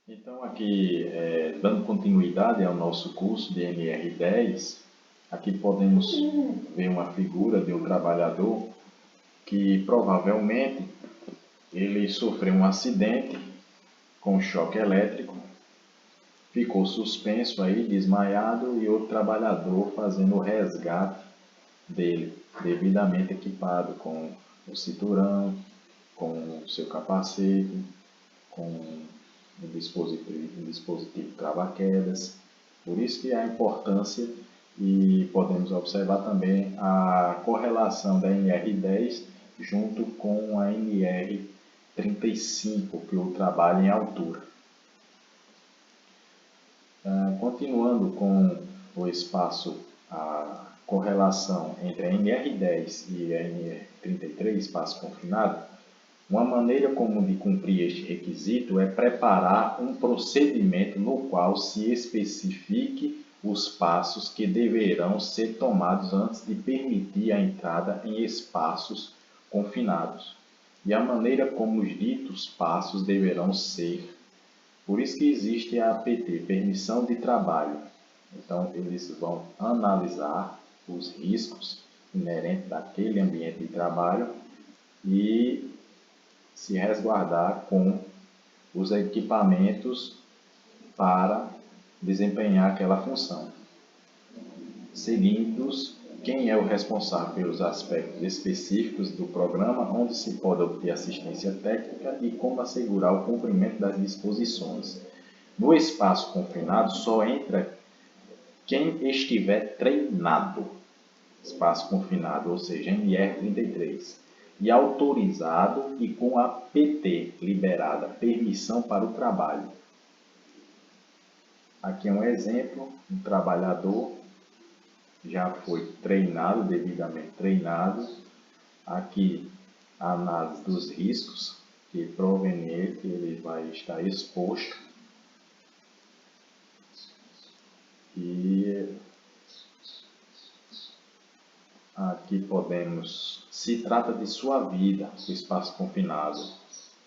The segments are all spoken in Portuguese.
Então, aqui, dando continuidade ao nosso curso de NR10, aqui podemos ver uma figura de um trabalhador que provavelmente ele sofreu um acidente com choque elétrico, ficou suspenso aí, desmaiado, e outro trabalhador fazendo o resgate dele, devidamente equipado com o cinturão, com o seu capacete, com um dispositivo trava-quedas. Por isso que há importância, e podemos observar também a correlação da NR10 junto com a NR35, que o trabalha em altura. Continuando com o espaço, a correlação entre a NR10 e a NR33, espaço confinado, uma maneira comum de cumprir este requisito é preparar um procedimento no qual se especifique os passos que deverão ser tomados antes de permitir a entrada em espaços confinados, e a maneira como os ditos passos deverão ser. Por isso que existe a APT, permissão de trabalho. Então, eles vão analisar os riscos inerentes daquele ambiente de trabalho e se resguardar com os equipamentos para desempenhar aquela função. Seguindo-os, quem é o responsável pelos aspectos específicos do programa, onde se pode obter assistência técnica e como assegurar o cumprimento das disposições. No espaço confinado só entra quem estiver treinado, espaço confinado, ou seja, NR33, e autorizado e com a PT liberada, permissão para o trabalho. Aqui é um exemplo, um trabalhador já foi treinado, devidamente treinado. Aqui a análise dos riscos que proveniente ele vai estar exposto. E aqui podemos, se trata de sua vida, o espaço confinado.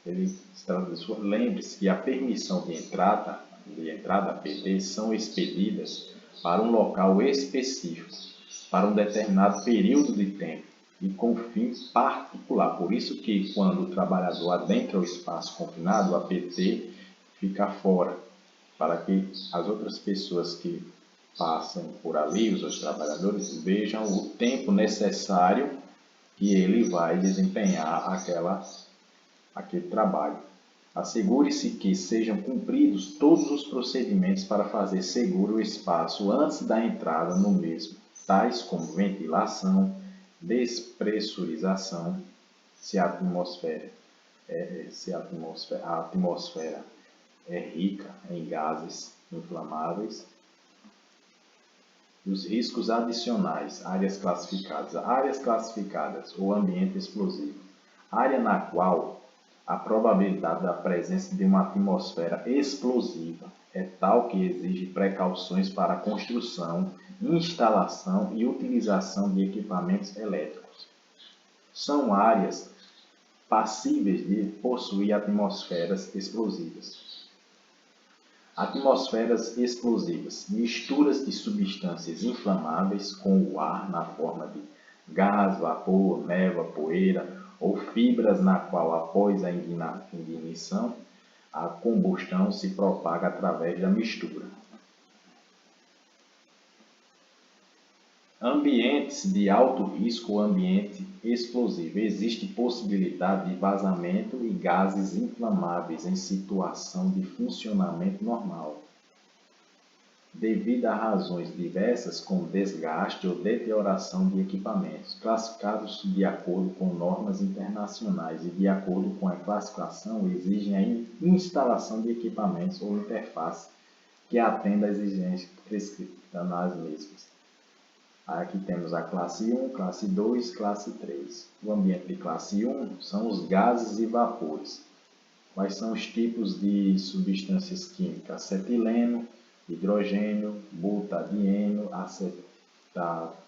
Ele se trata de sua, lembre-se que a permissão de entrada PT são expedidas para um local específico, para um determinado período de tempo e com fim particular. Por isso que quando o trabalhador adentra o espaço confinado, a PT fica fora, para que as outras pessoas que passam por ali, os outros trabalhadores, vejam o tempo necessário que ele vai desempenhar aquele trabalho. Assegure-se que sejam cumpridos todos os procedimentos para fazer seguro o espaço antes da entrada no mesmo, tais como ventilação, despressurização, se a atmosfera é rica em gases inflamáveis. Os riscos adicionais, áreas classificadas ou ambiente explosivo, área na qual a probabilidade da presença de uma atmosfera explosiva é tal que exige precauções para a construção, instalação e utilização de equipamentos elétricos. São áreas passíveis de possuir atmosferas explosivas. Atmosferas explosivas, misturas de substâncias inflamáveis com o ar na forma de gás, vapor, névoa, poeira ou fibras na qual após a ignição a combustão se propaga através da mistura. Ambientes de alto risco ou ambiente explosivo. Existe possibilidade de vazamento e gases inflamáveis em situação de funcionamento normal, devido a razões diversas como desgaste ou deterioração de equipamentos, classificados de acordo com normas internacionais e de acordo com a classificação exigem a instalação de equipamentos ou interface que atenda às exigências prescritas nas mesmas. Aqui temos a classe 1, classe 2, classe 3. O ambiente de classe 1 são os gases e vapores. Quais são os tipos de substâncias químicas? Acetileno, hidrogênio, butadieno,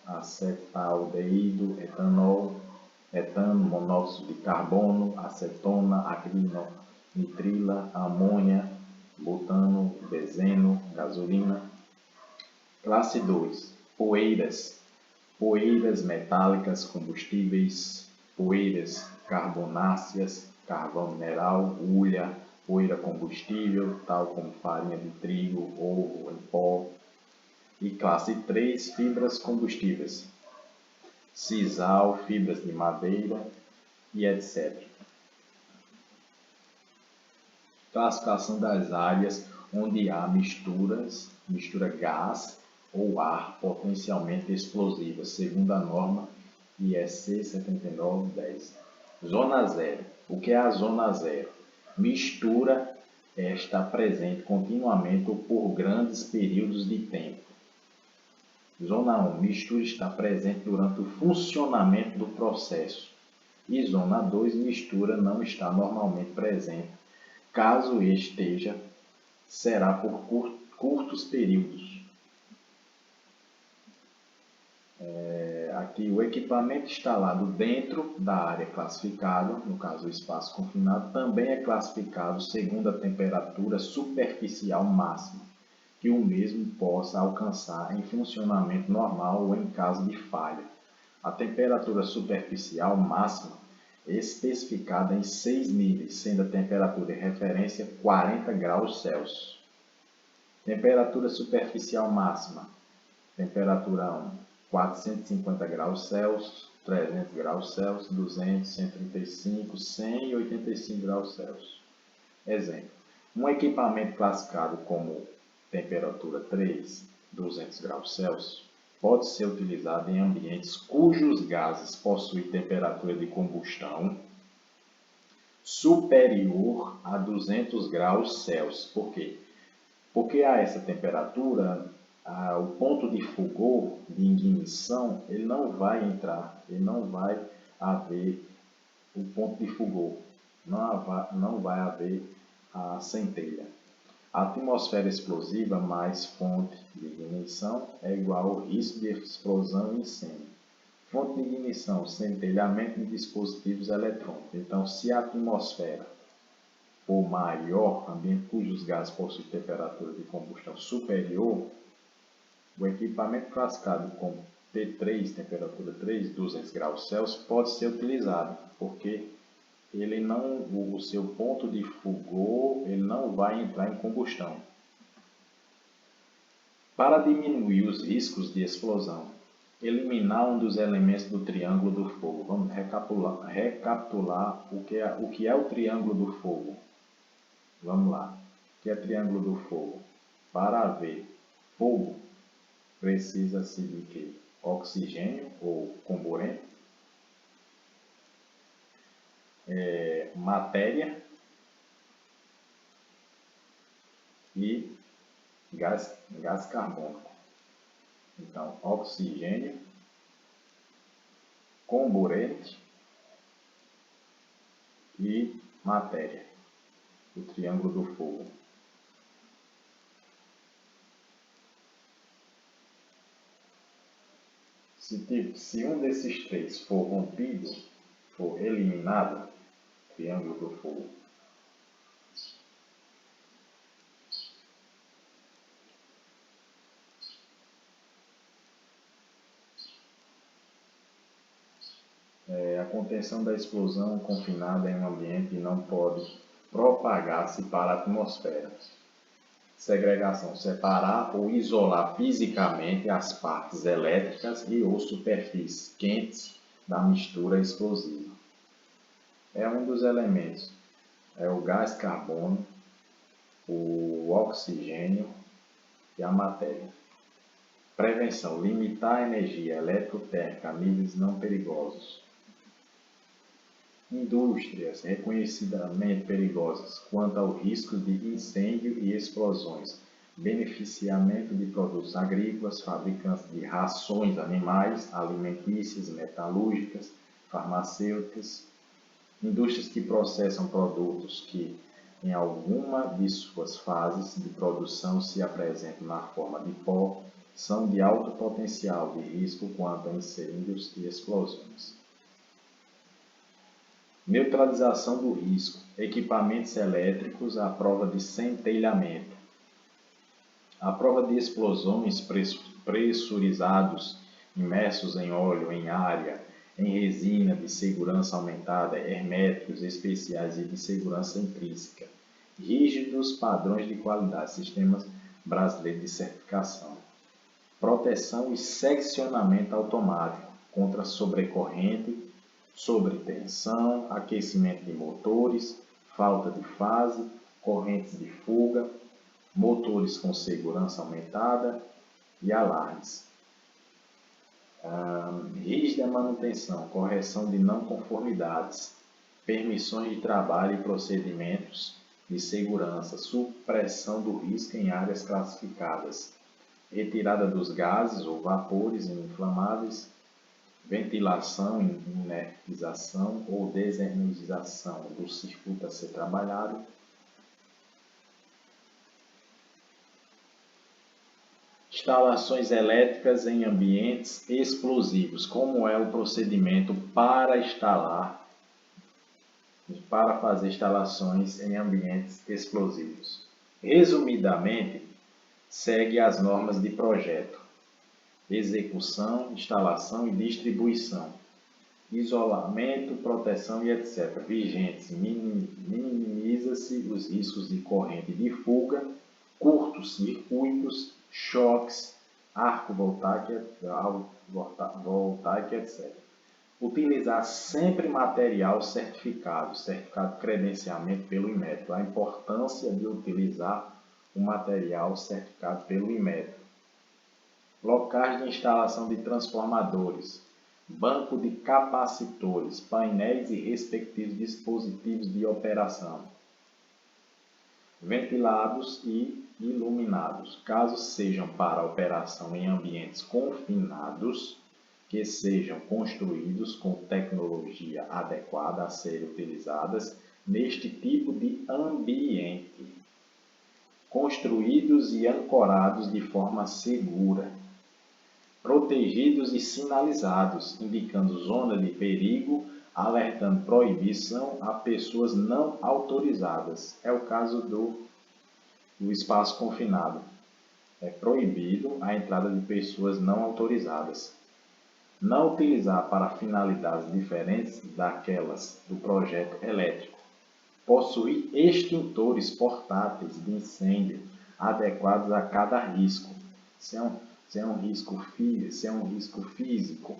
acetaldeído, etanol, etano, monóxido de carbono, acetona, acrilonitrila, amônia, butano, benzeno, gasolina. Classe 2, poeiras. Poeiras metálicas, combustíveis, poeiras carbonáceas, carvão mineral, hulha, poeira combustível, tal como farinha de trigo, ovo em pó. E classe 3, fibras combustíveis, sisal, fibras de madeira e etc. Classificação das áreas onde há mistura gás ou ar potencialmente explosiva, segundo a norma IEC 7910. Zona 0. O que é a zona 0? Mistura está presente continuamente ou por grandes períodos de tempo. Zona 1. Mistura está presente durante o funcionamento do processo. E zona 2. Mistura não está normalmente presente. Caso esteja, será por curtos períodos. Aqui o equipamento instalado dentro da área classificada, no caso o espaço confinado, também é classificado segundo a temperatura superficial máxima que o mesmo possa alcançar em funcionamento normal ou em caso de falha. A temperatura superficial máxima é especificada em 6 níveis, sendo a temperatura de referência 40 graus Celsius. Temperatura superficial máxima, temperatura 1, 450 graus Celsius, 300 graus Celsius, 200, 135, 100 e 85 graus Celsius. Exemplo, um equipamento classificado como temperatura 3, 200 graus Celsius, pode ser utilizado em ambientes cujos gases possuem temperatura de combustão superior a 200 graus Celsius. Por quê? Porque a essa temperatura, o ponto de fogo, de ignição, ele não vai entrar, ele não vai haver o ponto de fogo, não vai haver a centelha. A atmosfera explosiva mais fonte de ignição é igual ao risco de explosão e incêndio. Fonte de ignição, centelhamento de dispositivos eletrônicos. Então, se a atmosfera for maior, ambiente cujos gases possuem temperatura de combustão superior, o equipamento classificado como T3, temperatura 3, 200 graus Celsius, pode ser utilizado, porque o seu ponto de fogo ele não vai entrar em combustão. Para diminuir os riscos de explosão, eliminar um dos elementos do triângulo do fogo. Vamos recapitular o que é o triângulo do fogo. Vamos lá. O que é triângulo do fogo? Para haver fogo, precisa-se de quê? Oxigênio ou comburente, matéria e gás carbônico. Então, oxigênio, comburente e matéria. O triângulo do fogo. Se um desses três for rompido, for eliminado, triângulo do fogo, a contenção da explosão confinada em um ambiente não pode propagar-se para a atmosfera. Segregação, separar ou isolar fisicamente as partes elétricas e ou superfícies quentes da mistura explosiva. É um dos elementos, é o gás carbono, o oxigênio e a matéria. Prevenção, limitar a energia eletrotérmica a níveis não perigosos. Indústrias reconhecidamente perigosas quanto ao risco de incêndio e explosões, beneficiamento de produtos agrícolas, fabricantes de rações animais, alimentícias, metalúrgicas, farmacêuticas, indústrias que processam produtos que, em alguma de suas fases de produção, se apresentam na forma de pó, são de alto potencial de risco quanto a incêndios e explosões. Neutralização do risco. Equipamentos elétricos à prova de centelhamento. À prova de explosões pressurizados, imersos em óleo, em área, em resina de segurança aumentada, herméticos especiais e de segurança intrínseca. Rígidos padrões de qualidade, sistemas brasileiros de certificação. Proteção e seccionamento automático contra sobrecorrente, sobretensão, aquecimento de motores, falta de fase, correntes de fuga, motores com segurança aumentada e alarmes. Rígida manutenção, correção de não conformidades, permissões de trabalho e procedimentos de segurança, supressão do risco em áreas classificadas, retirada dos gases ou vapores inflamáveis, ventilação, inertização ou desenergização do circuito a ser trabalhado, instalações elétricas em ambientes explosivos. Como é o procedimento para fazer instalações em ambientes explosivos? Resumidamente, segue as normas de projeto, execução, instalação e distribuição, isolamento, proteção e etc. vigentes. Minimiza-se os riscos de corrente de fuga, curtos-circuitos, choques, arco voltaico, etc. Utilizar sempre material certificado de credenciamento pelo Inmetro. A importância de utilizar o material certificado pelo Inmetro. Locais de instalação de transformadores, banco de capacitores, painéis e respectivos dispositivos de operação, ventilados e iluminados, caso sejam para operação em ambientes confinados, que sejam construídos com tecnologia adequada a serem utilizadas neste tipo de ambiente, construídos e ancorados de forma segura, protegidos e sinalizados, indicando zona de perigo, alertando proibição a pessoas não autorizadas. É o caso do espaço confinado. É proibido a entrada de pessoas não autorizadas. Não utilizar para finalidades diferentes daquelas do projeto elétrico. Possuir extintores portáteis de incêndio adequados a cada risco. Se é um risco físico,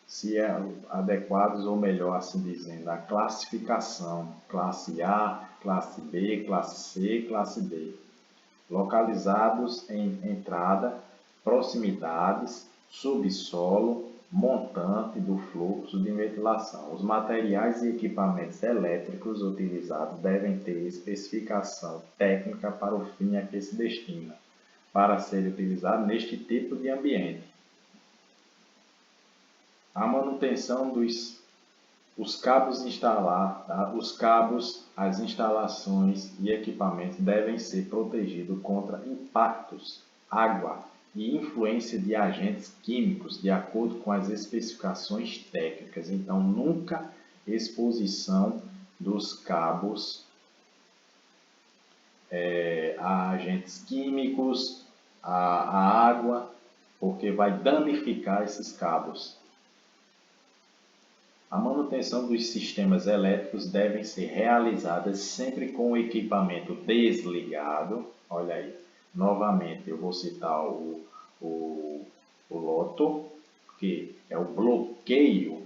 se é adequados, ou melhor assim dizendo, a classificação, classe A, classe B, classe C, classe D, localizados em entrada, proximidades, subsolo, montante do fluxo de ventilação. Os materiais e equipamentos elétricos utilizados devem ter especificação técnica para o fim a que se destina, para ser utilizado neste tipo de ambiente. A manutenção os cabos as instalações e equipamentos devem ser protegidos contra impactos, água e influência de agentes químicos, de acordo com as especificações técnicas. Então, nunca exposição dos cabos a agentes químicos, a água, porque vai danificar esses cabos. A manutenção dos sistemas elétricos devem ser realizadas sempre com o equipamento desligado. Olha aí, novamente eu vou citar o LOTO, que é o bloqueio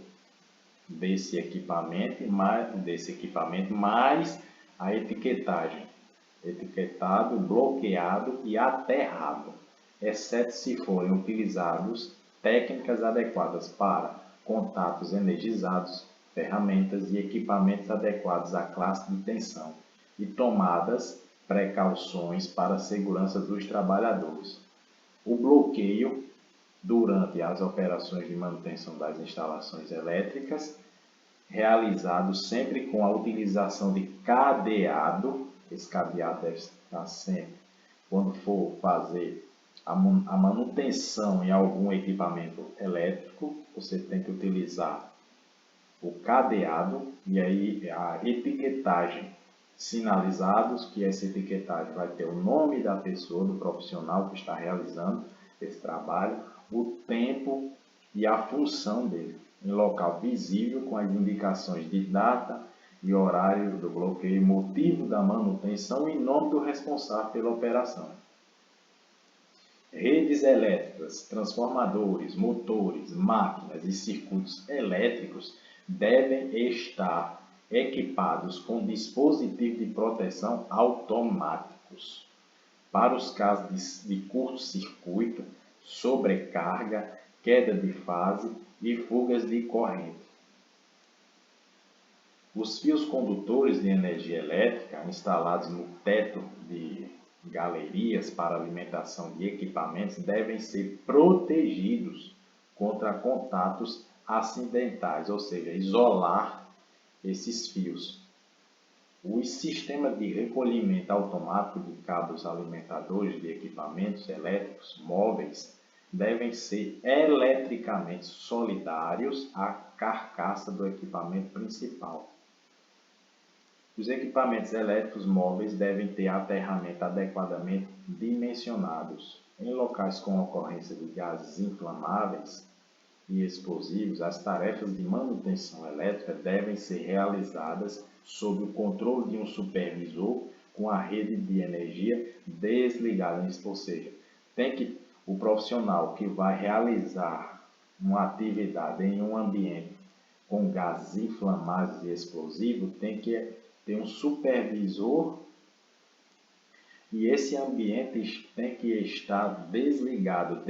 desse equipamento, mais a etiquetagem. Etiquetado, bloqueado e aterrado, exceto se forem utilizados técnicas adequadas para contatos energizados, ferramentas e equipamentos adequados à classe de tensão e tomadas precauções para a segurança dos trabalhadores. O bloqueio durante as operações de manutenção das instalações elétricas, realizado sempre com a utilização de cadeado. Esse cadeado deve estar sempre, quando for fazer a manutenção em algum equipamento elétrico, você tem que utilizar o cadeado e aí a etiquetagem sinalizados, que essa etiquetagem vai ter o nome da pessoa, do profissional que está realizando esse trabalho, o tempo e a função dele, em local visível com as indicações de data e horário do bloqueio, motivo da manutenção e nome do responsável pela operação. Redes elétricas, transformadores, motores, máquinas e circuitos elétricos devem estar equipados com dispositivos de proteção automáticos para os casos de curto-circuito, sobrecarga, queda de fase e fugas de corrente. Os fios condutores de energia elétrica instalados no teto de galerias para alimentação de equipamentos devem ser protegidos contra contatos acidentais, ou seja, isolar esses fios. Os sistemas de recolhimento automático de cabos alimentadores de equipamentos elétricos móveis devem ser eletricamente solidários à carcaça do equipamento principal. Os equipamentos elétricos móveis devem ter aterramento adequadamente dimensionados. Em locais com ocorrência de gases inflamáveis e explosivos, as tarefas de manutenção elétrica devem ser realizadas sob o controle de um supervisor com a rede de energia desligada, ou seja, o profissional que vai realizar uma atividade em um ambiente com gases inflamáveis e explosivos tem que ter um supervisor e esse ambiente tem que estar desligado,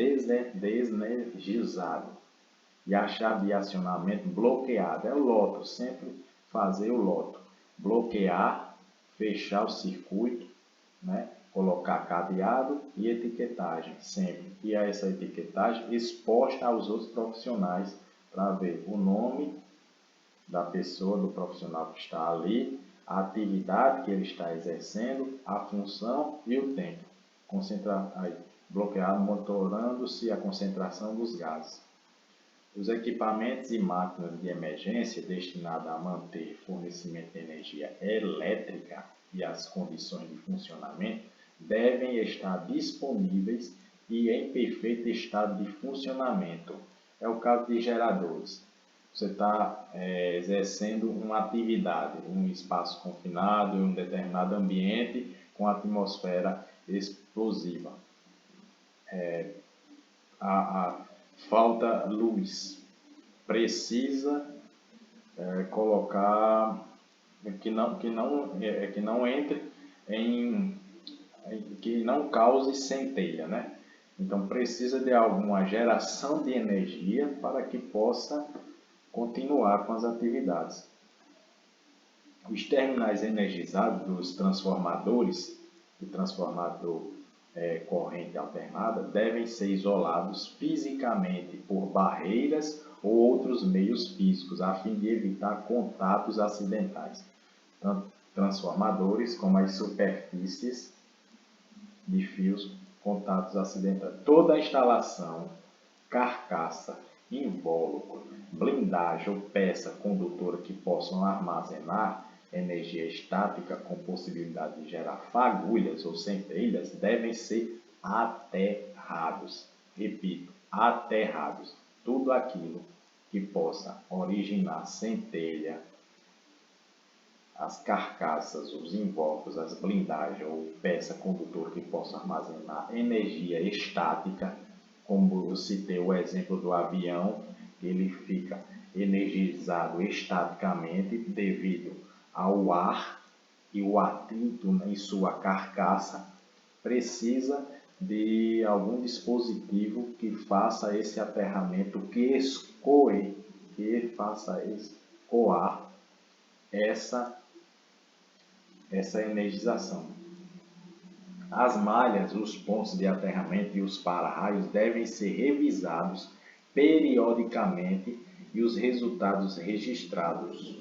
desenergizado e a chave de acionamento bloqueada. É o loto, sempre fazer o loto. Bloquear, fechar o circuito, né? Colocar cadeado e etiquetagem sempre. E a essa etiquetagem exposta aos outros profissionais para ver o nome da pessoa, do profissional que está ali, a atividade que ele está exercendo, a função e o tempo. Bloqueado, monitorando-se a concentração dos gases. Os equipamentos e máquinas de emergência destinados a manter fornecimento de energia elétrica e as condições de funcionamento devem estar disponíveis e em perfeito estado de funcionamento. É o caso de geradores. Você está exercendo uma atividade em um espaço confinado, em um determinado ambiente com atmosfera explosiva. Falta luz. Precisa colocar que não entre que não cause centelha, né? Então precisa de alguma geração de energia para que possa continuar com as atividades. Os terminais energizados dos transformadores, de transformador corrente alternada, devem ser isolados fisicamente por barreiras ou outros meios físicos, a fim de evitar contatos acidentais. Tanto transformadores como as superfícies de fios, contatos acidentais. Toda a instalação, carcaça, invólucro, blindagem ou peça condutora que possam armazenar energia estática com possibilidade de gerar fagulhas ou centelhas devem ser aterrados. Repito, aterrados. Tudo aquilo que possa originar centelha, as carcaças, os invólucros, as blindagens ou peça condutora que possa armazenar energia estática, como eu citei o exemplo do avião, ele fica energizado estaticamente devido ao ar e o atrito em sua carcaça, precisa de algum dispositivo que faça esse aterramento, que faça escoar essa energização. As malhas, os pontos de aterramento e os para-raios devem ser revisados periodicamente e os resultados registrados.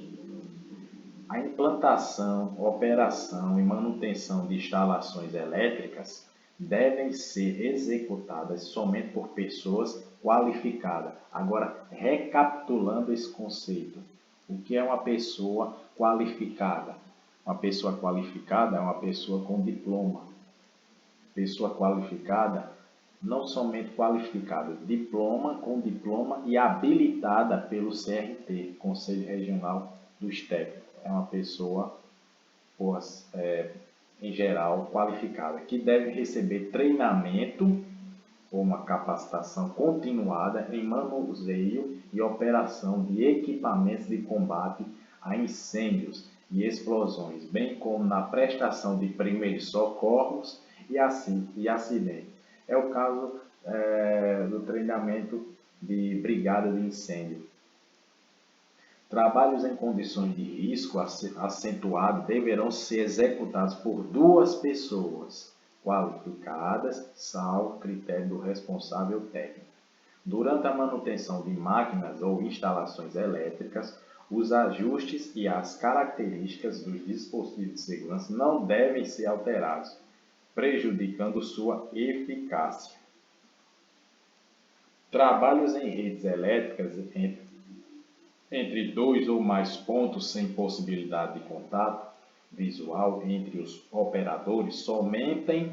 A implantação, operação e manutenção de instalações elétricas devem ser executadas somente por pessoas qualificadas. Agora, recapitulando esse conceito, O que é uma pessoa qualificada? Uma pessoa qualificada é uma pessoa com diploma. Pessoa qualificada, não somente qualificada, com diploma e habilitada pelo CRT, Conselho Regional dos Técnicos. É uma pessoa, em geral, qualificada, que deve receber treinamento ou uma capacitação continuada em manuseio e operação de equipamentos de combate a incêndios e explosões, bem como na prestação de primeiros socorros e acidentes. É o caso do treinamento de brigada de incêndio. Trabalhos em condições de risco acentuado deverão ser executados por 2 pessoas qualificadas, salvo critério do responsável técnico. Durante a manutenção de máquinas ou instalações elétricas, os ajustes e as características dos dispositivos de segurança não devem ser alterados, prejudicando sua eficácia. Trabalhos em redes elétricas entre 2 ou mais pontos sem possibilidade de contato visual entre os operadores somente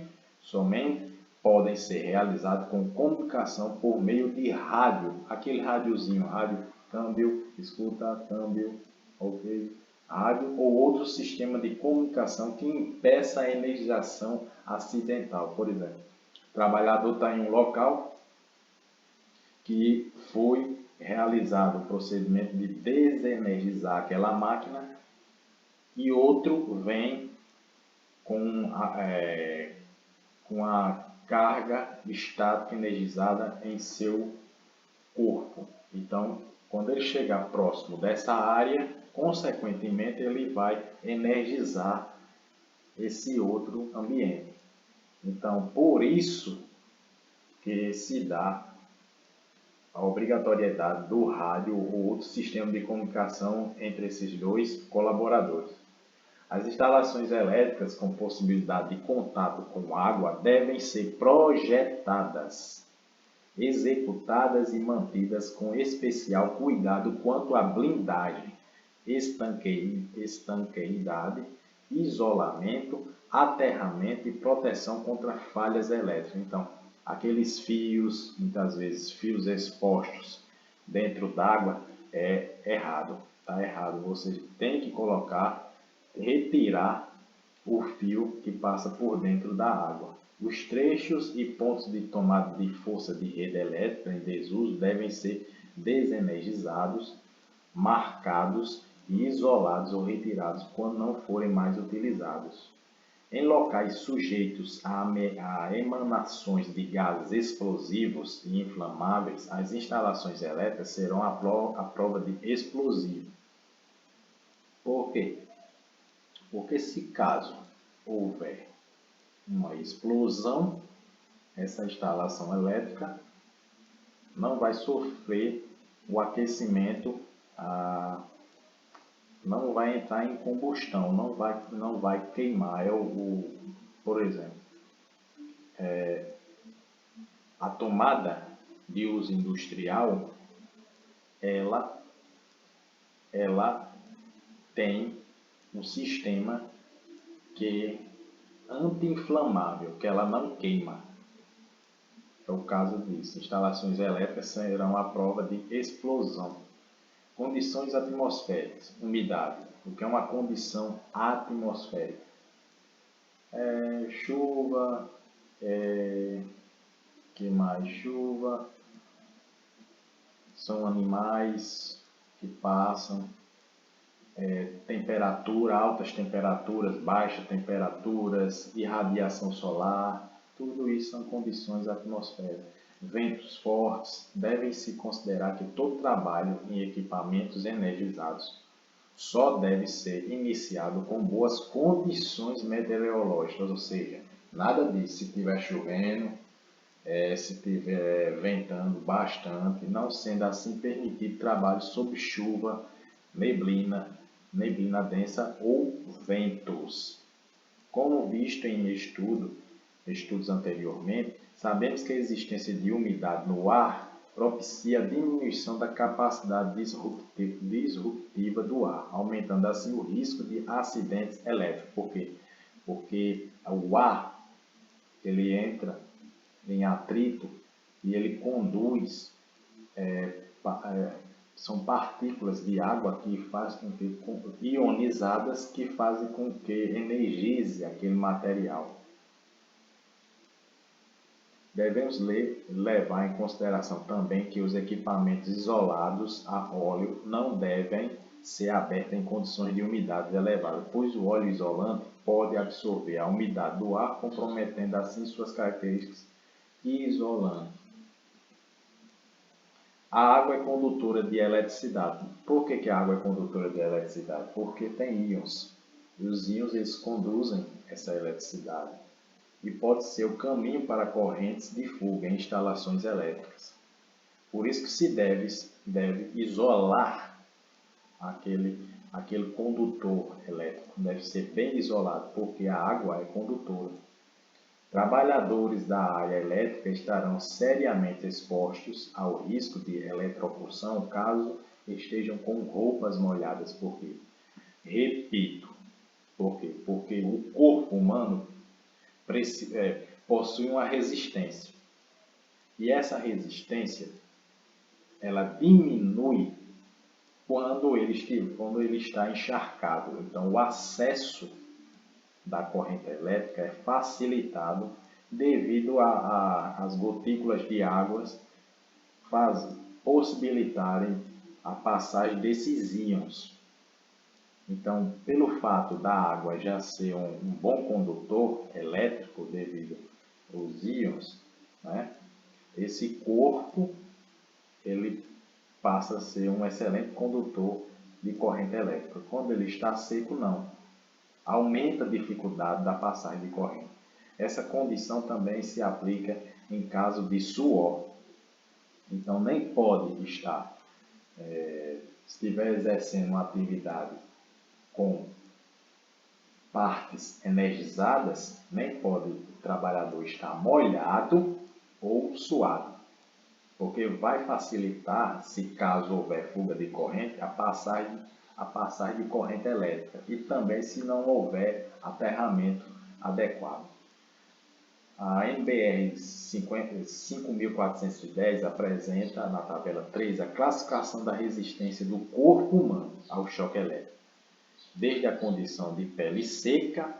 podem ser realizados com comunicação por meio de rádio, aquele rádiozinho, rádio, câmbio, escuta, câmbio, ok? Rádio ou outro sistema de comunicação que impeça a energização acidental. Por exemplo, o trabalhador está em um local que foi realizado o procedimento de desenergizar aquela máquina e outro vem com a carga estática energizada em seu corpo. Então, quando ele chegar próximo dessa área, consequentemente ele vai energizar esse outro ambiente. Então, por isso que se dá a obrigatoriedade do rádio ou outro sistema de comunicação entre esses 2 colaboradores. As instalações elétricas com possibilidade de contato com água devem ser projetadas, executadas e mantidas com especial cuidado quanto à blindagem, estanqueidade, isolamento, aterramento e proteção contra falhas elétricas. Então, aqueles fios, muitas vezes fios expostos dentro d'água, é errado. Está errado. Você tem que retirar o fio que passa por dentro da água. Os trechos e pontos de tomada de força de rede elétrica em desuso devem ser desenergizados, marcados e isolados ou retirados quando não forem mais utilizados. Em locais sujeitos a emanações de gases explosivos e inflamáveis, as instalações elétricas serão à prova de explosivo. Por quê? Porque se caso houver uma explosão, essa instalação elétrica não vai sofrer o aquecimento, não vai entrar em combustão, não vai queimar. Por exemplo, a tomada de uso industrial, ela tem um sistema que anti-inflamável, que ela não queima. É o caso disso. Instalações elétricas serão à prova de explosão. Condições atmosféricas. Umidade. O que é uma condição atmosférica? Chuva, que mais? Chuva, são animais que passam, temperatura, altas temperaturas, baixas temperaturas, irradiação solar, tudo isso são condições atmosféricas. Ventos fortes, devem-se considerar que todo trabalho em equipamentos energizados só deve ser iniciado com boas condições meteorológicas, ou seja, nada disso se estiver chovendo, se estiver ventando bastante, não sendo assim permitido trabalho sob chuva, neblina densa ou ventos. Como visto em estudos anteriormente, sabemos que a existência de umidade no ar propicia a diminuição da capacidade disruptiva do ar, aumentando assim o risco de acidentes elétricos. Por quê? Porque o ar ele entra em atrito e ele conduz, são partículas de água que fazem com que, ionizadas, que fazem com que energize aquele material. Devemos levar em consideração também que os equipamentos isolados a óleo não devem ser abertos em condições de umidade elevada, pois o óleo isolante pode absorver a umidade do ar, comprometendo assim suas características isolantes. A água é condutora de eletricidade. Por que a água é condutora de eletricidade? Porque tem íons. E os íons eles conduzem essa eletricidade. E pode ser o caminho para correntes de fuga em instalações elétricas. Por isso que se deve isolar aquele condutor elétrico. Deve ser bem isolado, porque a água é condutora. Trabalhadores da área elétrica estarão seriamente expostos ao risco de eletrocução caso estejam com roupas molhadas. Por quê? Repito, por quê? Porque o corpo humano possui uma resistência. E essa resistência, ela diminui quando ele está encharcado. Então, o acesso da corrente elétrica é facilitado devido às gotículas de águas possibilitarem a passagem desses íons. Então, pelo fato da água já ser um bom condutor elétrico devido aos íons, né, esse corpo ele passa a ser um excelente condutor de corrente elétrica. Quando ele está seco, não. Aumenta a dificuldade da passagem de corrente. Essa condição também se aplica em caso de suor. Então, nem pode estar, se estiver exercendo uma atividade com partes energizadas, nem pode o trabalhador estar molhado ou suado, porque vai facilitar, se caso houver fuga de corrente, a passagem de corrente elétrica e também se não houver aterramento adequado. A NBR 5410 apresenta na tabela 3 a classificação da resistência do corpo humano ao choque elétrico, desde a condição de pele seca,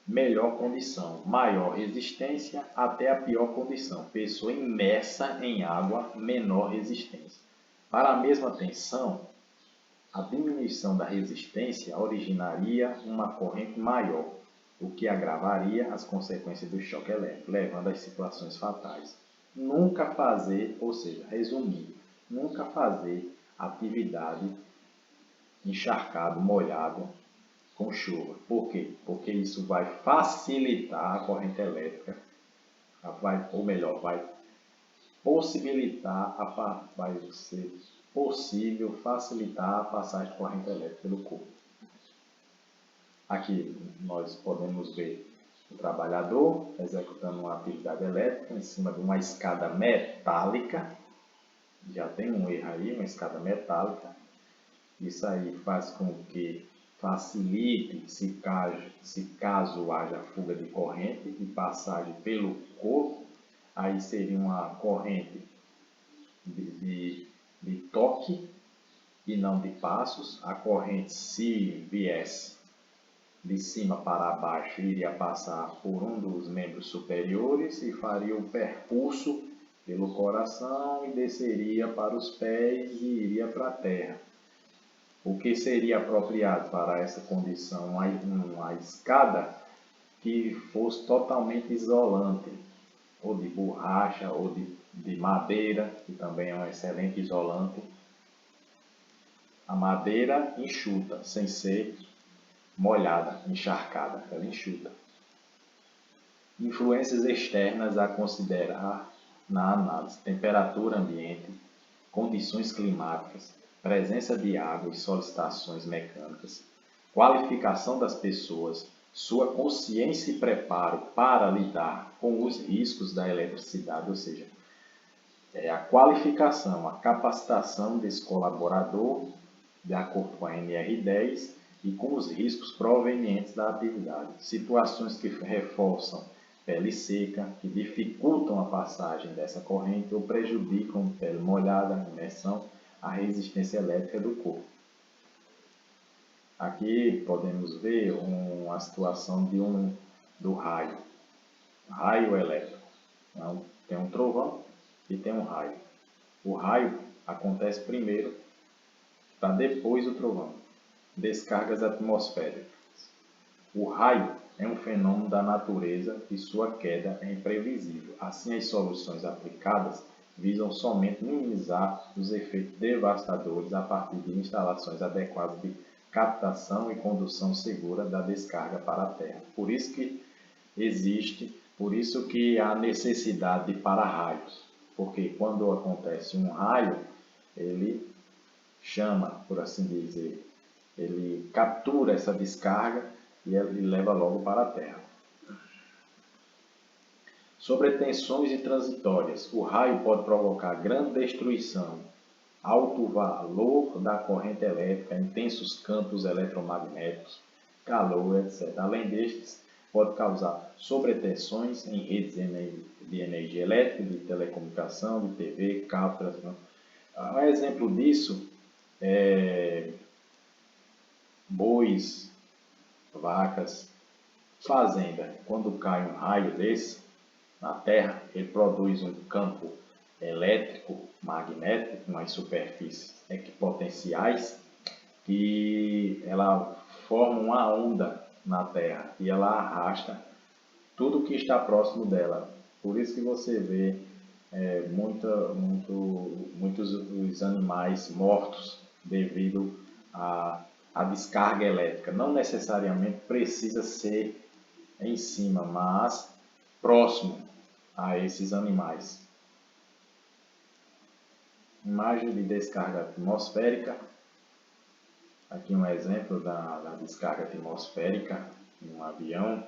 melhor condição, maior resistência, até a pior condição, pessoa imersa em água, menor resistência. Para a mesma tensão, a diminuição da resistência originaria uma corrente maior, o que agravaria as consequências do choque elétrico, levando às situações fatais. Nunca fazer, ou seja, resumindo, nunca fazer atividade encharcado, molhado, com chuva. Por quê? Porque isso vai facilitar a corrente elétrica, vai possibilitar, vai ser possível facilitar a passagem de corrente elétrica pelo corpo. Aqui nós podemos ver o trabalhador executando uma atividade elétrica em cima de uma escada metálica. Já tem um erro aí, uma escada metálica. Isso aí faz com que facilite, se caso haja fuga de corrente e passagem pelo corpo, aí seria uma corrente de toque e não de passos. A corrente, se viesse de cima para baixo, iria passar por um dos membros superiores e faria o percurso pelo coração e desceria para os pés e iria para a terra. O que seria apropriado para essa condição? Uma escada que fosse totalmente isolante, ou de borracha, ou de madeira, que também é um excelente isolante. A madeira enxuta, sem ser molhada, encharcada, ela enxuta. Influências externas a considerar na análise: temperatura ambiente, condições climáticas, presença de água e solicitações mecânicas, qualificação das pessoas, sua consciência e preparo para lidar com os riscos da eletricidade, ou seja, é a qualificação, a capacitação desse colaborador de acordo com a NR10 e com os riscos provenientes da atividade. Situações que reforçam pele seca, que dificultam a passagem dessa corrente ou prejudicam pele molhada, imersão, a resistência elétrica do corpo. Aqui podemos ver uma situação do raio elétrico. Então, tem um trovão e tem um raio. O raio acontece primeiro, para depois do trovão. Descargas atmosféricas. O raio é um fenômeno da natureza e sua queda é imprevisível. Assim, as soluções aplicadas visam somente minimizar os efeitos devastadores a partir de instalações adequadas de captação e condução segura da descarga para a Terra. Por isso que há necessidade de para-raios, porque quando acontece um raio, ele chama, por assim dizer, ele captura essa descarga e ele leva logo para a Terra. Sobre tensões e transitórias, o raio pode provocar grande destruição, alto valor da corrente elétrica, intensos campos eletromagnéticos, calor, etc. Além destes, pode causar sobretensões em redes de energia elétrica, de telecomunicação, de TV, cabo, transmissão. Um exemplo disso é bois, vacas, fazenda. Quando cai um raio desse na Terra, ele produz um campo elétrico, magnético, nas superfícies equipotenciais, que ela forma uma onda na Terra e ela arrasta tudo que está próximo dela. Por isso que você vê muitos os animais mortos devido à descarga elétrica. Não necessariamente precisa ser em cima, mas próximo a esses animais. Imagem de descarga atmosférica. Aqui um exemplo da descarga atmosférica em um avião.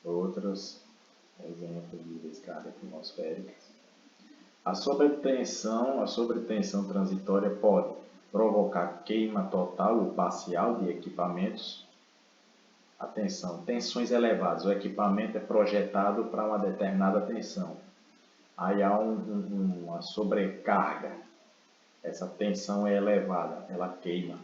Outros exemplos de descarga atmosférica. A sobretensão transitória pode provocar queima total ou parcial de equipamentos. Atenção, tensões elevadas. O equipamento é projetado para uma determinada tensão. Aí há uma sobrecarga. Essa tensão é elevada, ela queima.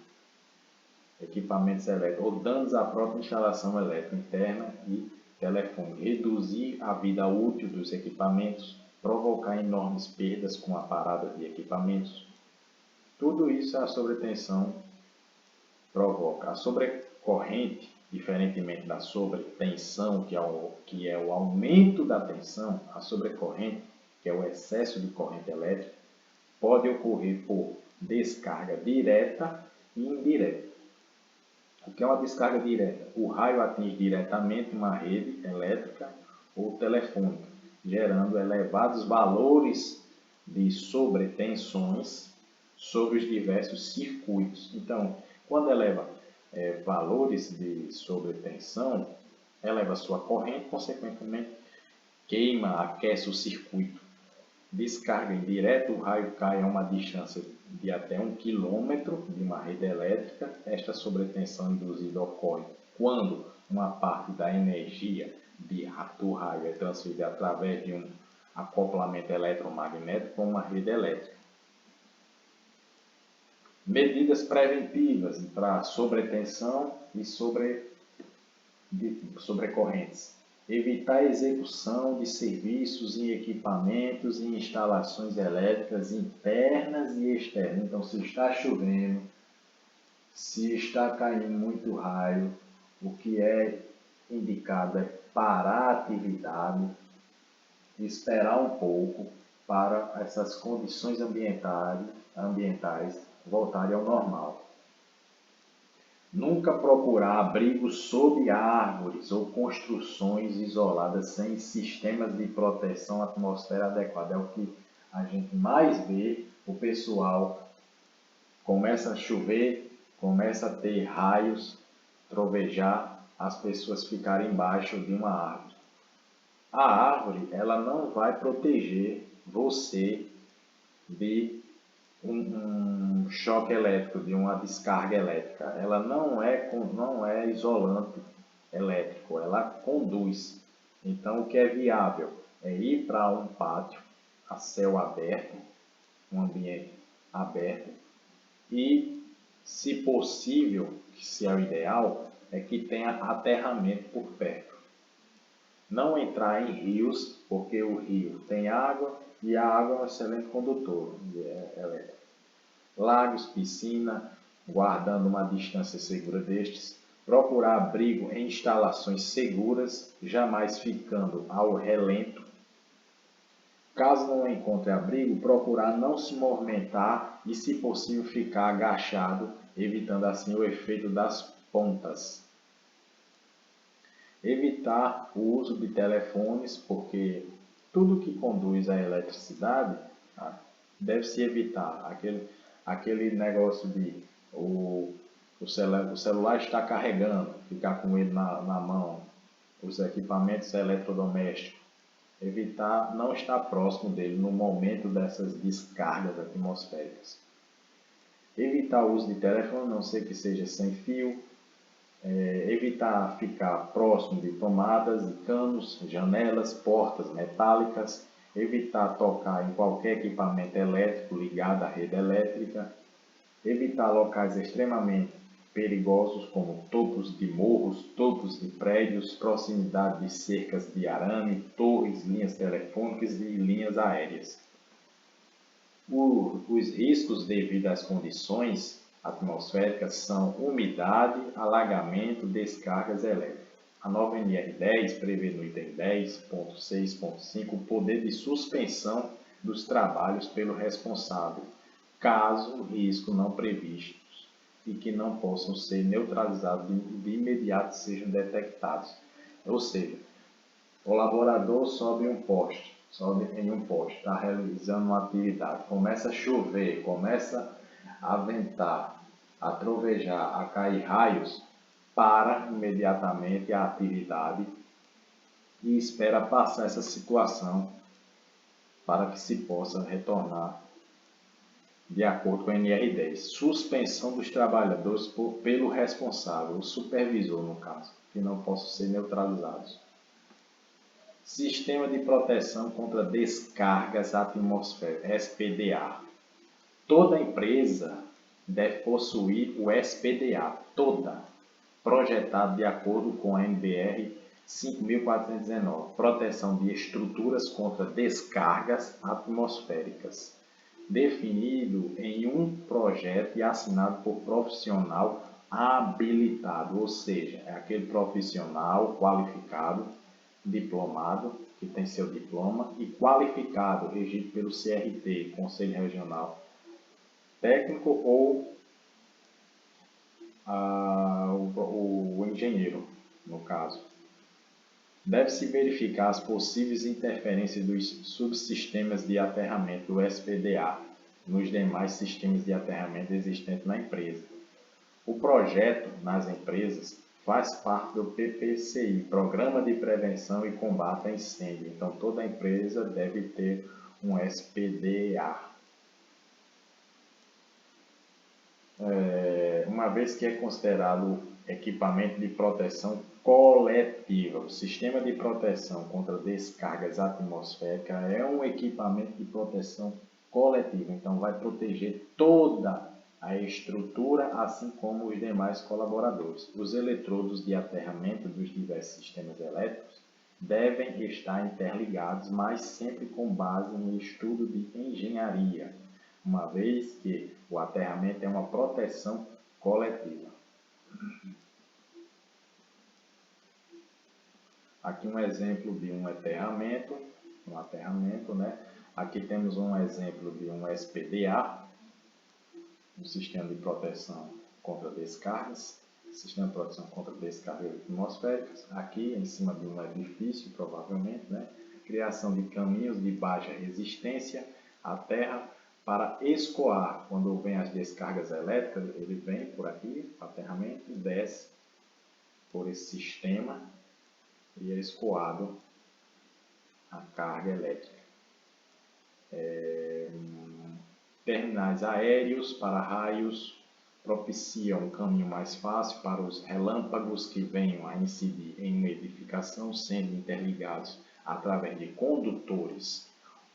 Equipamentos elétricos ou danos à própria instalação elétrica interna e telefone. Reduzir a vida útil dos equipamentos, provocar enormes perdas com a parada de equipamentos. Tudo isso a sobretensão provoca. A sobrecorrente, diferentemente da sobretensão, que é o aumento da tensão, a sobrecorrente, que é o excesso de corrente elétrica, pode ocorrer por descarga direta e indireta. O que é uma descarga direta? O raio atinge diretamente uma rede elétrica ou telefônica, gerando elevados valores de sobretensões sobre os diversos circuitos. Então, quando eleva valores de sobretensão, eleva sua corrente, consequentemente queima, aquece o circuito. Descarga indireta, o raio cai a uma distância de até 1 km de uma rede elétrica. Esta sobretensão induzida ocorre quando uma parte da energia do raio é transferida através de um acoplamento eletromagnético com uma rede elétrica. Medidas preventivas para sobretensão e sobrecorrentes. Evitar a execução de serviços em equipamentos e instalações elétricas internas e externas. Então, se está chovendo, se está caindo muito raio, o que é indicado é parar a atividade, esperar um pouco para essas condições ambientais voltarem ao normal. Nunca procurar abrigos sob árvores ou construções isoladas sem sistemas de proteção à atmosfera adequada. É o que a gente mais vê. O pessoal começa a chover, começa a ter raios, trovejar, as pessoas ficarem embaixo de uma árvore. A árvore, ela não vai proteger você de um choque elétrico, de uma descarga elétrica. Ela não é isolante elétrico, ela conduz. Então, o que é viável é ir para um pátio a céu aberto, um ambiente aberto, e, se possível, se é o ideal, é que tenha aterramento por perto. Não entrar em rios, porque o rio tem água e a água é um excelente condutor elétrico. Lagos, piscina, guardando uma distância segura destes. Procurar abrigo em instalações seguras, jamais ficando ao relento. Caso não encontre abrigo, procurar não se movimentar e, se possível, ficar agachado, evitando assim o efeito das pontas. Evitar o uso de telefones, porque tudo que conduz à eletricidade deve-se evitar. Aquele negócio de o celular está carregando, ficar com ele na mão, os equipamentos eletrodomésticos. Evitar não estar próximo dele no momento dessas descargas atmosféricas. Evitar o uso de telefone, a não ser que seja sem fio. Evitar ficar próximo de tomadas, canos, janelas, portas metálicas. Evitar tocar em qualquer equipamento elétrico ligado à rede elétrica. Evitar locais extremamente perigosos, como topos de morros, topos de prédios, proximidade de cercas de arame, torres, linhas telefônicas e linhas aéreas. Os riscos devido às condições atmosféricas são umidade, alagamento, descargas elétricas. A nova NR10 prevê no item 10.6.5 o poder de suspensão dos trabalhos pelo responsável, caso risco não previstos e que não possam ser neutralizados de imediato sejam detectados. Ou seja, o laborador sobe em um poste, está realizando uma atividade, começa a chover, começa a ventar, a trovejar, a cair raios, para imediatamente a atividade e espera passar essa situação para que se possa retornar de acordo com a NR10. Suspensão dos trabalhadores pelo responsável, o supervisor no caso, que não possam ser neutralizados. Sistema de proteção contra descargas atmosféricas, SPDA. Toda empresa deve possuir o SPDA, toda, projetado de acordo com a NBR 5419, proteção de estruturas contra descargas atmosféricas, definido em um projeto e assinado por profissional habilitado, ou seja, é aquele profissional qualificado, diplomado, que tem seu diploma, e qualificado, regido pelo CRT, Conselho Regional Técnico, ou o engenheiro, no caso. Deve-se verificar as possíveis interferências dos subsistemas de aterramento do SPDA nos demais sistemas de aterramento existentes na empresa. O projeto nas empresas faz parte do PPCI, Programa de Prevenção e Combate a Incêndio. Então, toda empresa deve ter um SPDA. Uma vez que é considerado equipamento de proteção coletiva, o sistema de proteção contra descargas atmosféricas é um equipamento de proteção coletiva, então vai proteger toda a estrutura, assim como os demais colaboradores. Os eletrodos de aterramento dos diversos sistemas elétricos devem estar interligados, mas sempre com base no estudo de engenharia, uma vez que o aterramento é uma proteção coletiva. Aqui um exemplo de um aterramento, né? Aqui temos um exemplo de um SPDA, um sistema de proteção contra descargas, sistema de proteção contra descargas atmosféricas. Aqui em cima de um edifício, provavelmente, né? Criação de caminhos de baixa resistência à terra para escoar. Quando vem as descargas elétricas, ele vem por aqui, aterramento, desce por esse sistema e é escoado a carga elétrica. Terminais aéreos para raios propiciam um caminho mais fácil para os relâmpagos que venham a incidir em uma edificação, sendo interligados através de condutores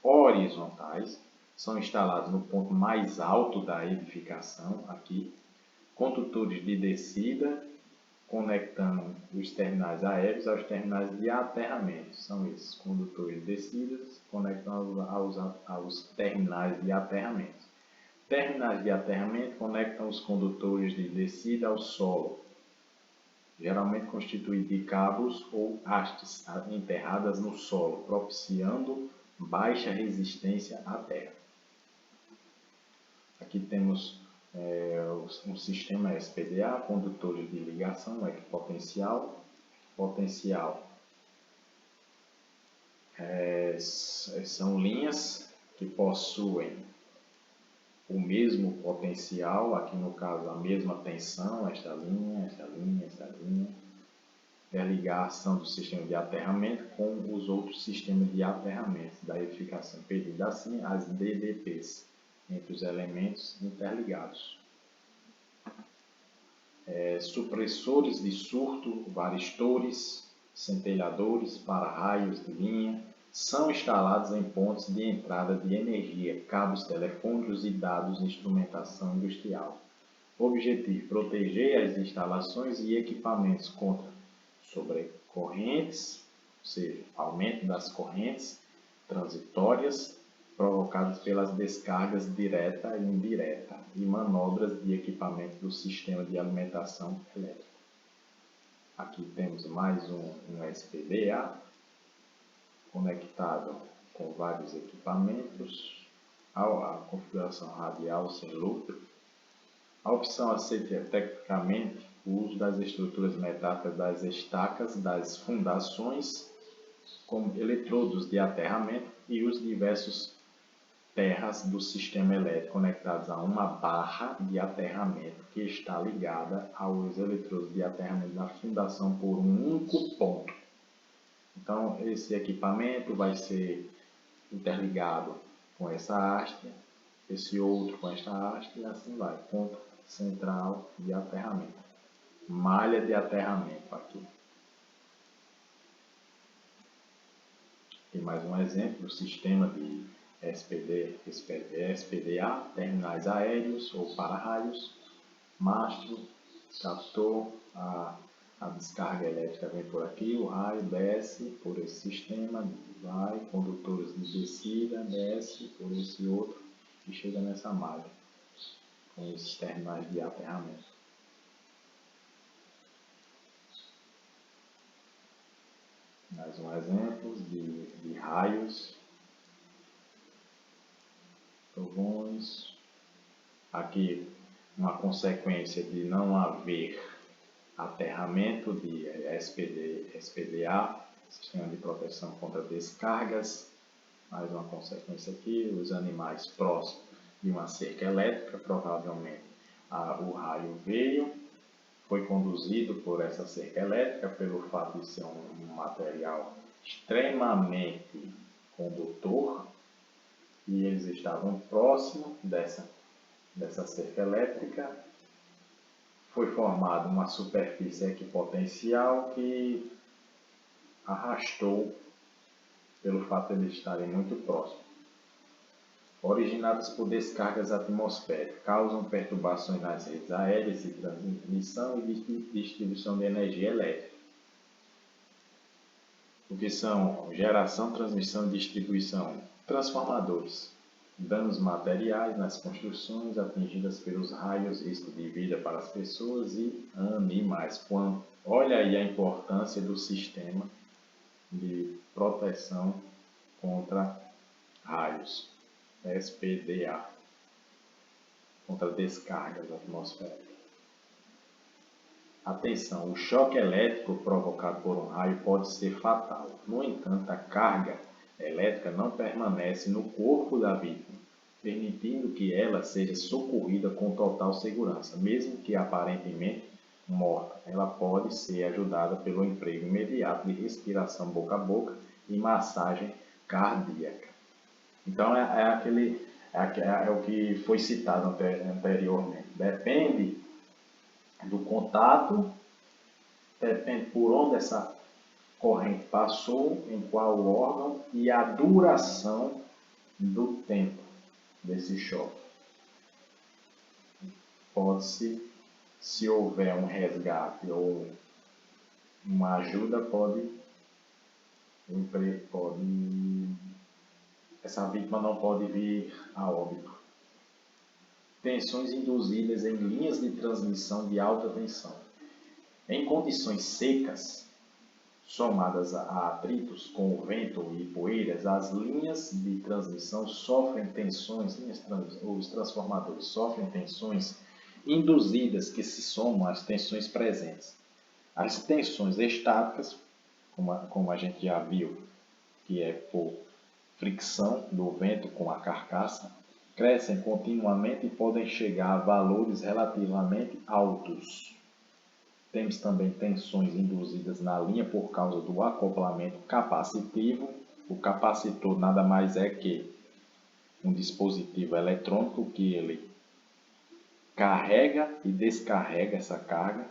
horizontais. São instalados no ponto mais alto da edificação, aqui, condutores de descida, conectando os terminais aéreos aos terminais de aterramento. São esses condutores de descidas conectando aos terminais de aterramento. Terminais de aterramento conectam os condutores de descida ao solo, geralmente constituídos de cabos ou hastes enterradas no solo, propiciando baixa resistência à terra. Aqui temos um sistema SPDA, condutores de ligação, equipotencial, potencial. São linhas que possuem o mesmo potencial, aqui no caso a mesma tensão, esta linha, interligar a ação do sistema de aterramento com os outros sistemas de aterramento da edificação, pedindo assim as DDPs entre os elementos interligados. Supressores de surto, varistores, centelhadores para raios de linha são instalados em pontos de entrada de energia, cabos telefônicos e dados de instrumentação industrial. Objetivo: proteger as instalações e equipamentos contra sobrecorrentes, ou seja, aumento das correntes transitórias provocadas pelas descargas direta e indireta e manobras de equipamento do sistema de alimentação elétrica. Aqui temos mais um SPDA conectado com vários equipamentos, a configuração radial sem loop. A opção aceita tecnicamente o uso das estruturas metálicas das estacas, das fundações, como eletrodos de aterramento e os diversos terras do sistema elétrico conectados a uma barra de aterramento que está ligada aos eletrodos de aterramento da fundação por um único ponto. Então, esse equipamento vai ser interligado com essa haste, esse outro com esta haste e assim vai. Ponto central de aterramento. Malha de aterramento aqui. E mais um exemplo do sistema de SPDA, terminais aéreos ou para-raios, mastro, captor, a descarga elétrica vem por aqui, o raio desce por esse sistema, vai, condutores de descida, desce por esse outro e chega nessa malha, com esses terminais de aterramento. Mais um exemplo de raios, trovões. Aqui uma consequência de não haver aterramento de SPDA, sistema de proteção contra descargas. Mais uma consequência aqui, os animais próximos de uma cerca elétrica, provavelmente o raio veio, foi conduzido por essa cerca elétrica, pelo fato de ser um material extremamente condutor, e eles estavam próximos dessa cerca elétrica. Foi formada uma superfície equipotencial que arrastou pelo fato de eles estarem muito próximos. Originadas por descargas atmosféricas, causam perturbações nas redes aéreas de transmissão e distribuição de energia elétrica. O que são geração, transmissão e distribuição? Transformadores. Danos materiais nas construções atingidas pelos raios, risco de vida para as pessoas e animais. Olha aí a importância do sistema de proteção contra raios, SPDA, contra descargas atmosféricas. Atenção, o choque elétrico provocado por um raio pode ser fatal. No entanto, a carga elétrica não permanece no corpo da vítima, permitindo que ela seja socorrida com total segurança. Mesmo que aparentemente morta, ela pode ser ajudada pelo emprego imediato de respiração boca a boca e massagem cardíaca. Então é o que foi citado anteriormente. Depende do contato, depende por onde essa corrente passou, em qual órgão e a duração do tempo desse choque. Pode-se, se houver um resgate ou uma ajuda, essa vítima não pode vir a óbito. Tensões induzidas em linhas de transmissão de alta tensão. Em condições secas, somadas a atritos com o vento e poeiras, as linhas de transmissão sofrem tensões, os transformadores sofrem tensões induzidas que se somam às tensões presentes. As tensões estáticas, como a gente já viu, que é por fricção do vento com a carcaça, crescem continuamente e podem chegar a valores relativamente altos. Temos também tensões induzidas na linha por causa do acoplamento capacitivo. O capacitor nada mais é que um dispositivo eletrônico que ele carrega e descarrega essa carga,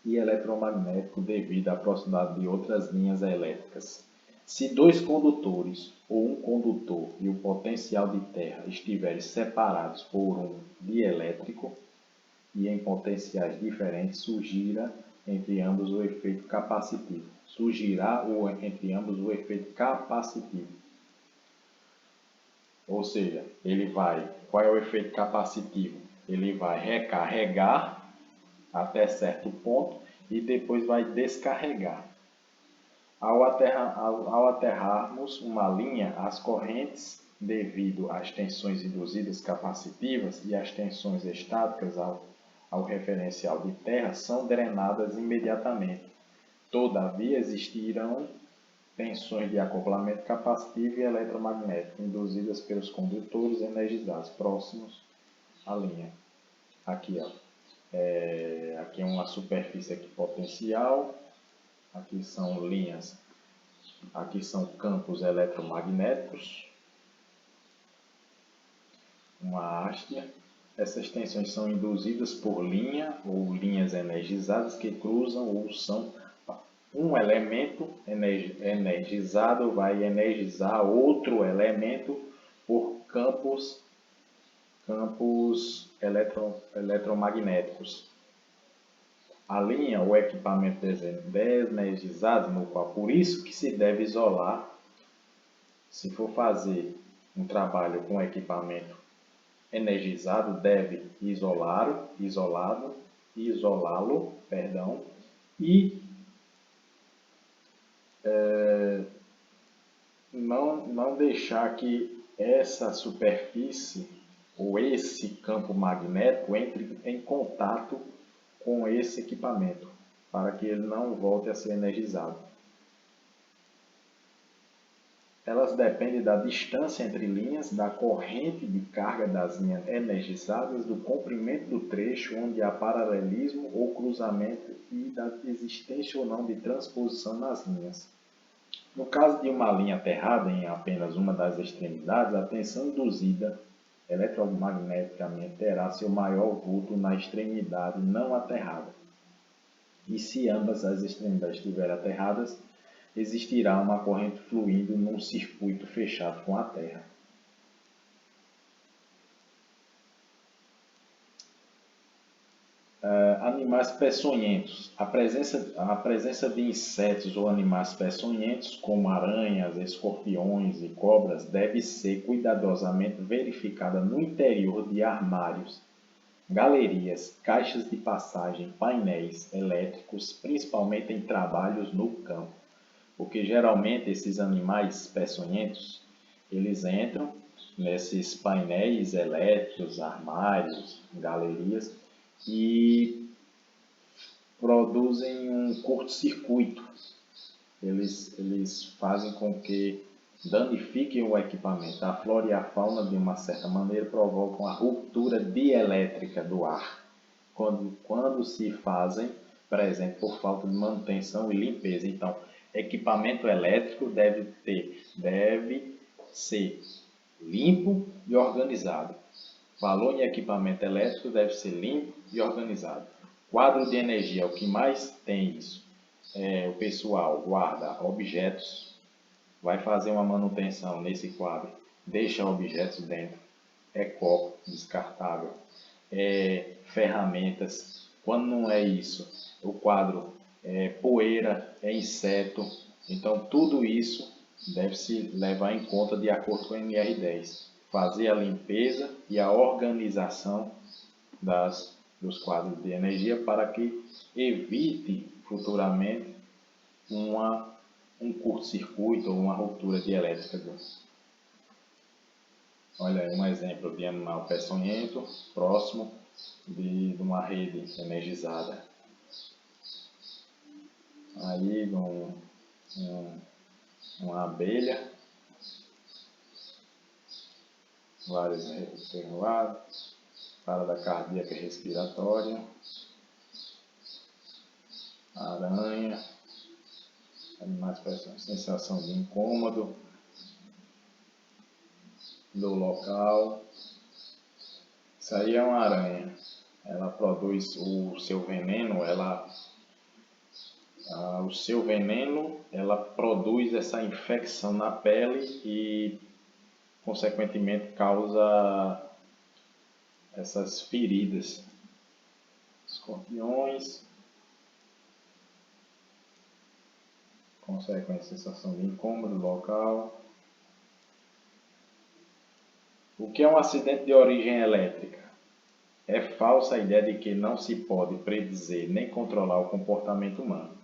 e eletromagnético devido à proximidade de outras linhas elétricas. Se dois condutores ou um condutor e o potencial de terra estiverem separados por um dielétrico e em potenciais diferentes, surgirá entre ambos o efeito capacitivo. Ou seja, qual é o efeito capacitivo? Ele vai recarregar até certo ponto e depois vai descarregar. Ao aterrarmos uma linha, as correntes, devido às tensões induzidas capacitivas e às tensões estáticas ao referencial de terra, são drenadas imediatamente. Todavia, existirão tensões de acoplamento capacitivo e eletromagnético induzidas pelos condutores energizados próximos à linha. Aqui é uma superfície equipotencial, aqui são linhas, aqui são campos eletromagnéticos, uma haste. Essas tensões são induzidas por linha ou linhas energizadas que cruzam ou são um elemento energizado vai energizar outro elemento por campos eletromagnéticos. A linha ou equipamento desenergizado, por isso que se deve isolar, se for fazer um trabalho com equipamento energizado, deve isolá-lo e não deixar que essa superfície ou esse campo magnético entre em contato com esse equipamento, para que ele não volte a ser energizado. Elas dependem da distância entre linhas, da corrente de carga das linhas energizadas, do comprimento do trecho onde há paralelismo ou cruzamento e da existência ou não de transposição nas linhas. No caso de uma linha aterrada em apenas uma das extremidades, a tensão induzida eletromagneticamente terá seu maior vulto na extremidade não aterrada. E se ambas as extremidades estiverem aterradas, existirá uma corrente fluindo num circuito fechado com a Terra. Animais peçonhentos. A presença de insetos ou animais peçonhentos, como aranhas, escorpiões e cobras, deve ser cuidadosamente verificada no interior de armários, galerias, caixas de passagem, painéis elétricos, principalmente em trabalhos no campo. Porque geralmente esses animais peçonhentos, eles entram nesses painéis elétricos, armários, galerias e produzem um curto-circuito. Eles fazem com que danifiquem o equipamento. A flora e a fauna, de uma certa maneira, provocam a ruptura dielétrica do ar, quando se fazem presente por falta de manutenção e limpeza. Então, Equipamento elétrico deve ser limpo e organizado. Valor em equipamento elétrico deve ser limpo e organizado. Quadro de energia, o que mais tem isso? O pessoal guarda objetos, vai fazer uma manutenção nesse quadro, deixa objetos dentro, copo descartável, ferramentas. Quando não é isso, o quadro é poeira, é inseto. Então tudo isso deve se levar em conta de acordo com a NR10. Fazer a limpeza e a organização dos quadros de energia para que evite futuramente um curto-circuito ou uma ruptura de elétrica. Olha aí um exemplo de animal peçonhento próximo de uma rede energizada. Aí uma abelha, vários reservados, parada cardíaca e respiratória, aranha, animais com sensação de incômodo do local. Isso aí é uma aranha. Ela produz o seu veneno, ela produz essa infecção na pele e, consequentemente, causa essas feridas. Escorpiões, consequência, sensação de incômodo local. O que é um acidente de origem elétrica? É falsa a ideia de que não se pode predizer nem controlar o comportamento humano.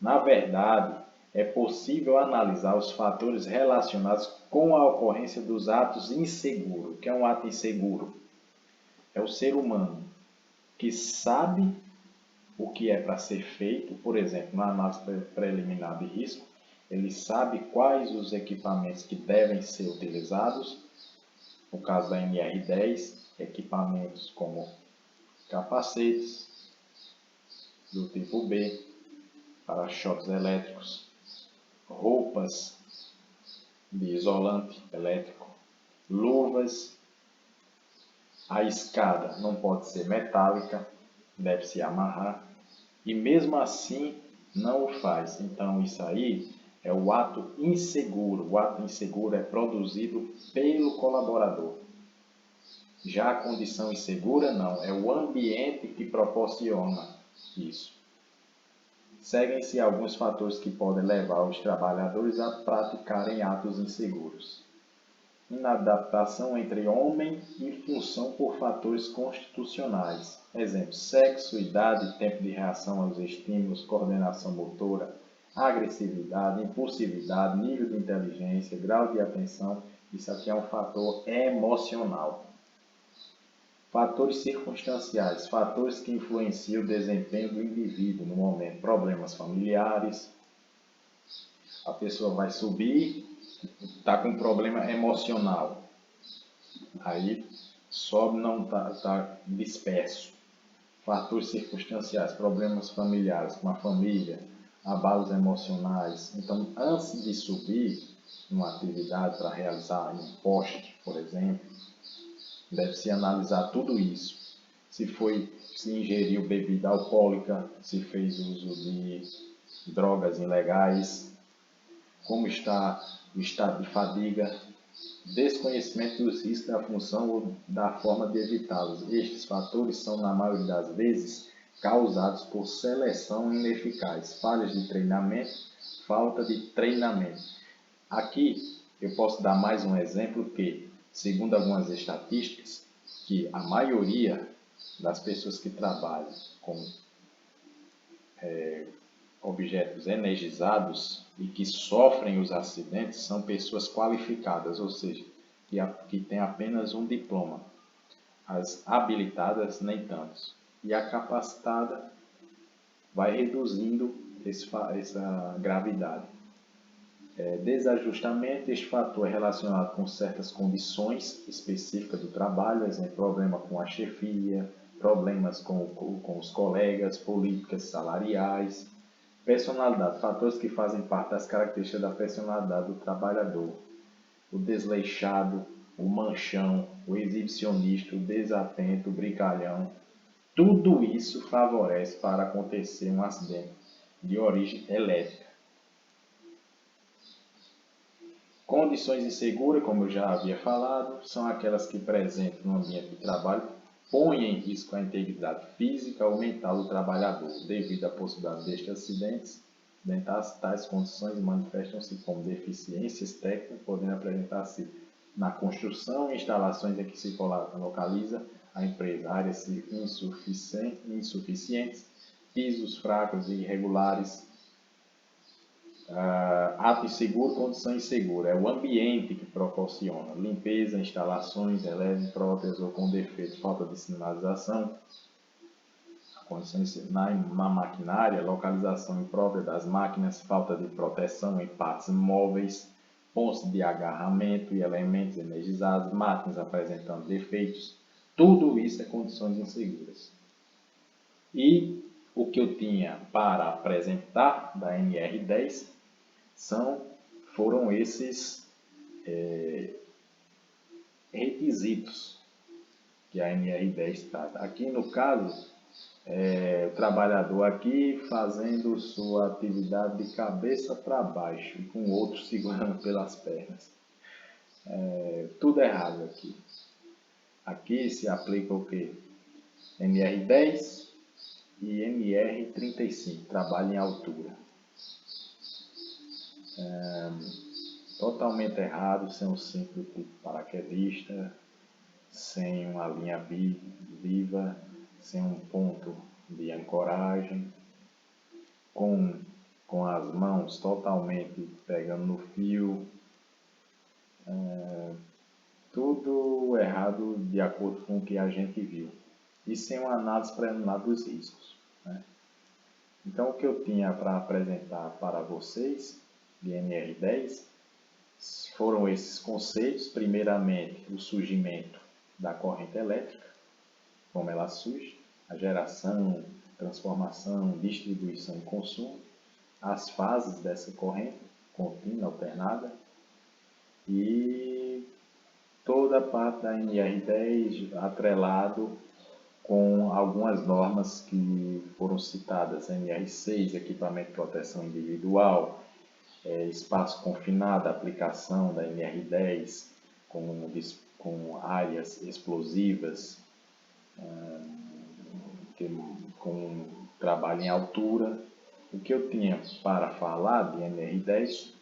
Na verdade, é possível analisar os fatores relacionados com a ocorrência dos atos inseguros. O que é um ato inseguro? É o ser humano que sabe o que é para ser feito, por exemplo, na análise preliminar de risco, ele sabe quais os equipamentos que devem ser utilizados. No caso da NR10, equipamentos como capacetes do tipo B, para-choques elétricos, roupas de isolante elétrico, luvas. A escada não pode ser metálica, deve se amarrar, e mesmo assim não o faz. Então isso aí é o ato inseguro. O ato inseguro é produzido pelo colaborador. Já a condição insegura não, é o ambiente que proporciona isso. Seguem-se alguns fatores que podem levar os trabalhadores a praticarem atos inseguros. Inadaptação entre homem e função por fatores constitucionais. Exemplo, sexo, idade, tempo de reação aos estímulos, coordenação motora, agressividade, impulsividade, nível de inteligência, grau de atenção. Isso aqui é um fator emocional. Fatores circunstanciais, fatores que influenciam o desempenho do indivíduo no momento. Problemas familiares, a pessoa vai subir, está com um problema emocional, aí sobe, não está disperso. Fatores circunstanciais, problemas familiares com a família, abalos emocionais. Então, antes de subir uma atividade para realizar um poste, por exemplo, deve-se analisar tudo isso. Se ingeriu bebida alcoólica, se fez uso de drogas ilegais, como está o estado de fadiga, desconhecimento dos riscos da função ou da forma de evitá-los. Estes fatores são, na maioria das vezes, causados por seleção ineficaz, falhas de treinamento, falta de treinamento. Aqui eu posso dar mais um exemplo que, segundo algumas estatísticas, que a maioria das pessoas que trabalham com objetos energizados e que sofrem os acidentes são pessoas qualificadas, ou seja, que têm apenas um diploma. As habilitadas, nem tantos. E a capacitada vai reduzindo essa gravidade. Desajustamento, este fator é relacionado com certas condições específicas do trabalho, exemplo, problema com a chefia, problemas com os colegas, políticas salariais. Personalidade, fatores que fazem parte das características da personalidade do trabalhador. O desleixado, o manchão, o exibicionista, o desatento, o brincalhão. Tudo isso favorece para acontecer um acidente de origem elétrica. Condições inseguras, como eu já havia falado, são aquelas que presentes no ambiente de trabalho põem em risco a integridade física ou mental do trabalhador, devido à possibilidade destes acidentes. Tais condições manifestam-se como deficiências técnicas, podendo apresentar-se na construção e instalações em que se localiza a empresa, áreas insuficientes, pisos fracos e irregulares, ato inseguro, condição insegura. É o ambiente que proporciona limpeza, instalações, eletróteses ou com defeito, falta de sinalização, condições na maquinária, localização imprópria das máquinas, falta de proteção em partes móveis, pontos de agarramento e elementos energizados, máquinas apresentando defeitos. Tudo isso é condições inseguras. E o que eu tinha para apresentar da NR10 foram esses requisitos que a NR10 trata. Aqui no caso, o trabalhador aqui fazendo sua atividade de cabeça para baixo e com o outro segurando pelas pernas. Tudo errado aqui. Aqui se aplica o que? NR10 e NR35, trabalho em altura. Totalmente errado, sem o cinto do tipo paraquedista, sem uma linha viva, sem um ponto de ancoragem, com as mãos totalmente pegando no fio, tudo errado de acordo com o que a gente viu, e sem uma análise preliminar dos riscos, né? Então, o que eu tinha para apresentar para vocês de NR10 foram esses conceitos. Primeiramente, o surgimento da corrente elétrica, como ela surge, a geração, transformação, distribuição e consumo, as fases dessa corrente, contínua, alternada, e toda a parte da NR10 atrelado com algumas normas que foram citadas, NR6, equipamento de proteção individual, espaço confinado, aplicação da NR10 com áreas explosivas, com trabalho em altura. O que eu tinha para falar de NR10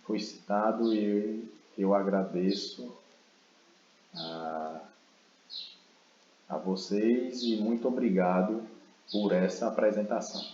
foi citado e eu agradeço a vocês e muito obrigado por essa apresentação.